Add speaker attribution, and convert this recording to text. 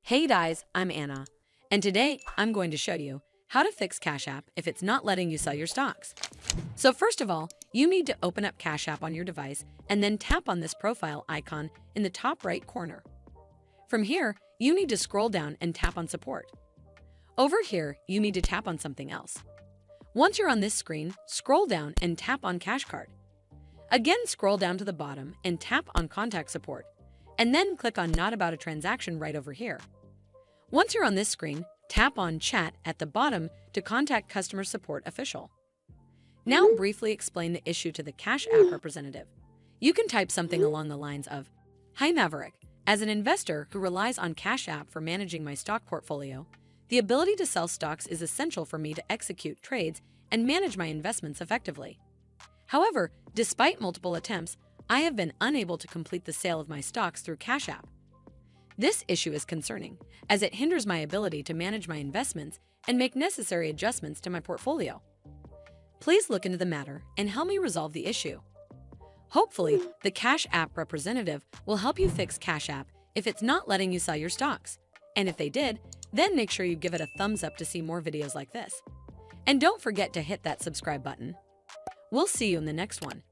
Speaker 1: Hey guys, I'm Anna, and today I'm going to show you how to fix Cash App if it's not letting you sell your stocks. So first of all, you need to open up Cash App on your device and then tap on this profile icon in the top right corner. From here, you need to scroll down and tap on support. Over here, you need to tap on something else. Once you're on this screen, scroll down and tap on Cash Card. Again, scroll down to the bottom and tap on Contact Support, and then click on Not About a Transaction right over here. Once you're on this screen, tap on Chat at the bottom to contact Customer Support Official. Now briefly explain the issue to the Cash App representative. You can type something along the lines of, "Hi Maverick, as an investor who relies on Cash App for managing my stock portfolio, the ability to sell stocks is essential for me to execute trades and manage my investments effectively. However, despite multiple attempts, I have been unable to complete the sale of my stocks through Cash App. This issue is concerning, as it hinders my ability to manage my investments and make necessary adjustments to my portfolio. Please look into the matter and help me resolve the issue." Hopefully, the Cash App representative will help you fix Cash App if it's not letting you sell your stocks. And if they did, then make sure you give it a thumbs up to see more videos like this. And don't forget to hit that subscribe button. We'll see you in the next one.